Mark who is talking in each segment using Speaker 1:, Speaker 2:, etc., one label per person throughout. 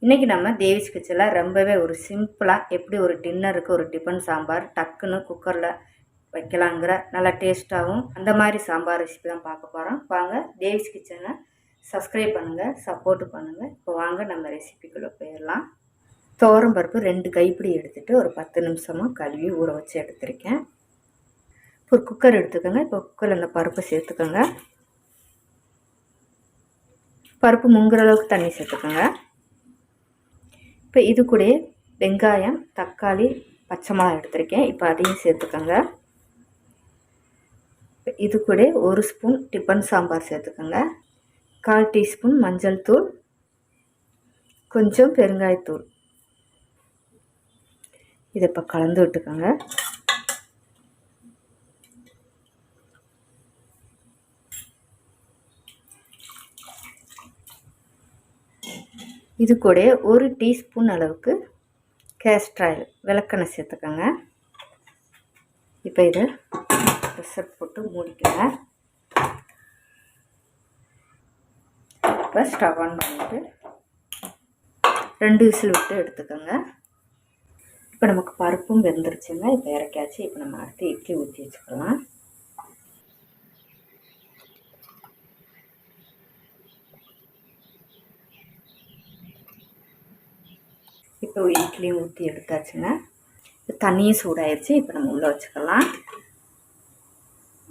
Speaker 1: இன்றைக்கி நம்ம தேவிஸ் கிச்சனில் ரொம்பவே ஒரு சிம்பிளாக எப்படி ஒரு டின்னருக்கு ஒரு டிஃபன் சாம்பார் டக்குன்னு குக்கரில் வைக்கலாங்கிற நல்லா டேஸ்ட்டாகவும் அந்த மாதிரி சாம்பார் ரெசிபி தான் பார்க்க போகிறோம். வாங்க தேவிஸ் கிச்சனை சப்ஸ்கிரைப் பண்ணுங்கள், சப்போர்ட் பண்ணுங்கள். இப்போ வாங்க நம்ம ரெசிபிக்குள்ளே போயிடலாம். துவரம் பருப்பு 2 கைப்பிடி எடுத்துகிட்டு ஒரு 10 நிமிஷமாக கழுவி ஊற வச்சு எடுத்துருக்கேன். இப்போ ஒரு குக்கர் எடுத்துக்கோங்க. இப்போ குக்கரில் அந்த பருப்பை சேர்த்துக்கோங்க. பருப்பு முங்குற அளவுக்கு தண்ணி சேர்த்துக்கோங்க. இப்போ இது கூட வெங்காயம், தக்காளி, பச்சை மிளகாய் எடுத்திருக்கேன். இப்போ அதையும் சேர்த்துக்கோங்க. இது கூட 1 ஸ்பூன் டிஃபன் சாம்பார் சேர்த்துக்கோங்க. 1/4 டீஸ்பூன் மஞ்சள் தூள், கொஞ்சம் பெருங்காயத்தூள். இதை இப்போ கலந்து விட்டுக்கோங்க. இது கூட 1 டீஸ்பூன் அளவுக்கு கேஸ்டர் ஆயில் விளக்கெண்ணெய் சேர்த்துக்கோங்க. இப்போ இதை ப்ரெஷர் போட்டு மூடிக்கோங்க. இப்போ ஸ்டவ் ஆன் பண்ணிவிட்டு 2 விசில் விட்டு எடுத்துக்கோங்க. இப்போ நமக்கு பருப்பும் வெந்துருச்சுங்க. இப்போ இறக்காச்சு. இப்போ நம்ம அடுத்து இட்லி ஊற்றி வச்சுக்கலாம். இப்போ இட்லியும் ஊற்றி எடுத்தாச்சுங்க. தண்ணியும் சூடாயிருச்சு. இப்போ நம்ம உள்ளே வச்சுக்கலாம்.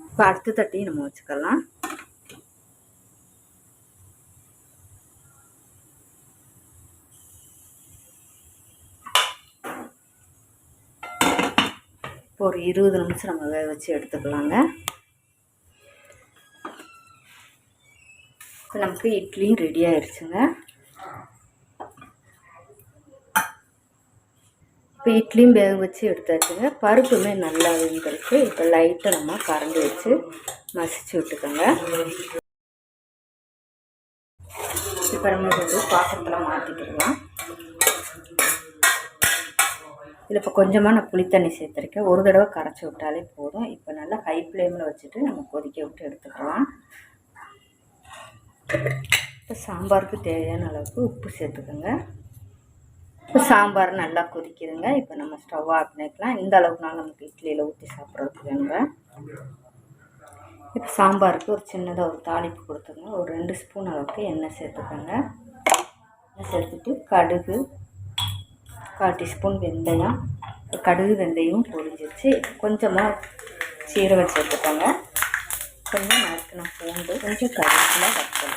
Speaker 1: இப்போ அடுத்த தட்டியும் நம்ம வச்சுக்கலாம். இப்போ ஒரு 20 நிமிஷம் நம்ம வேக வச்சு எடுத்துக்கலாங்க. இப்போ நமக்கு இட்லியும் ரெடி ஆயிடுச்சுங்க. இப்போ இட்லியும் வேக வச்சு எடுத்தாச்சுங்க. பருப்புமே நல்லா வெந்திருக்கு. இப்போ லைட்டாக நம்ம கரண்டி வச்சு மசிச்சு விட்டுக்கோங்க. இப்போ நம்ம வந்து பாத்திரத்தில் மாற்றிக்கிடலாம். இதில் இப்போ கொஞ்சமாக நான் புளித்தண்ணி சேர்த்துருக்கேன். ஒரு தடவை கரைச்சி விட்டாலே போதும். இப்போ நல்லா ஹை ஃப்ளேமில் வச்சுட்டு நம்ம கொதிக்க விட்டு எடுத்துக்கலாம். இப்போ சாம்பாருக்கு தேவையான அளவுக்கு உப்பு சேர்த்துக்கோங்க. இப்போ சாம்பார் நல்லா கொதிக்குதுங்க. இப்போ நம்ம ஸ்டவ் ஆஃப் பண்ணிக்கலாம். இந்த அளவுக்குனாலும் நமக்கு இட்லியில் ஊற்றி சாப்பிட்றதுக்கு வேணுங்க. இப்போ சாம்பாருக்கு ஒரு சின்னதாக ஒரு தாளிப்பு கொடுத்துருங்க. ஒரு 2 ஸ்பூன் அளவுக்கு எண்ணெய் சேர்த்துக்கோங்க. எண்ணெய் சேர்த்துட்டு கடுகு, 1/4 டீஸ்பூன் வெந்தயம். கடுகு வெந்தயம் பொரிஞ்சிருச்சு. கொஞ்சமாக சீரகம் சேர்த்துக்கோங்க. கொஞ்சம் நறுக்கின பூண்டு, கொஞ்சம் கருவேப்பிலை, வத்தல்.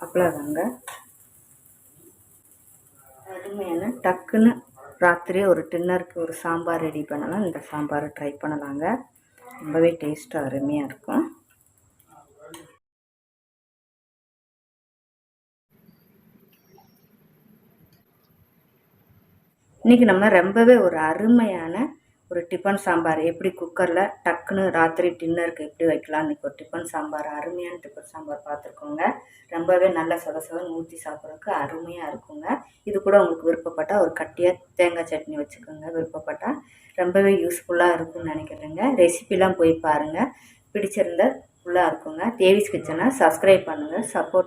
Speaker 1: அவ்வளோதாங்க. அருமையான டக்குன்னு ராத்திரி ஒரு டின்னருக்கு ஒரு சாம்பார் ரெடி பண்ணலாம். இந்த சாம்பாரை ட்ரை பண்ணலாங்க. ரொம்பவே டேஸ்ட்டாக அருமையாக இருக்கும். இன்றைக்கி நம்ம ரொம்பவே ஒரு அருமையான ஒரு டிஃபன் சாம்பார் எப்படி குக்கரில் டக்குன்னு ராத்திரி டின்னருக்கு எப்படி வைக்கலாம். இன்றைக்கி ஒரு டிஃபன் சாம்பார், அருமையான டிஃபன் சாம்பார் பார்த்துருக்கோங்க. ரொம்பவே நல்லா சொதசொதன்னு ஊற்றி சாப்பிட்றதுக்கு அருமையாக இருக்குங்க. இது கூட உங்களுக்கு விருப்பப்பட்டால் ஒரு கட்டியாக தேங்காய் சட்னி வச்சுக்கோங்க. விருப்பப்பட்டால் ரொம்பவே யூஸ்ஃபுல்லாக இருக்கும்னு நினைக்கிறேங்க. ரெசிபிலாம் போய் பாருங்கள். பிடிச்சிருந்தா ஃபுல்லாக இருக்குங்க. தேவிஸ் கிச்சனை சப்ஸ்கிரைப் பண்ணுங்கள், சப்போர்ட்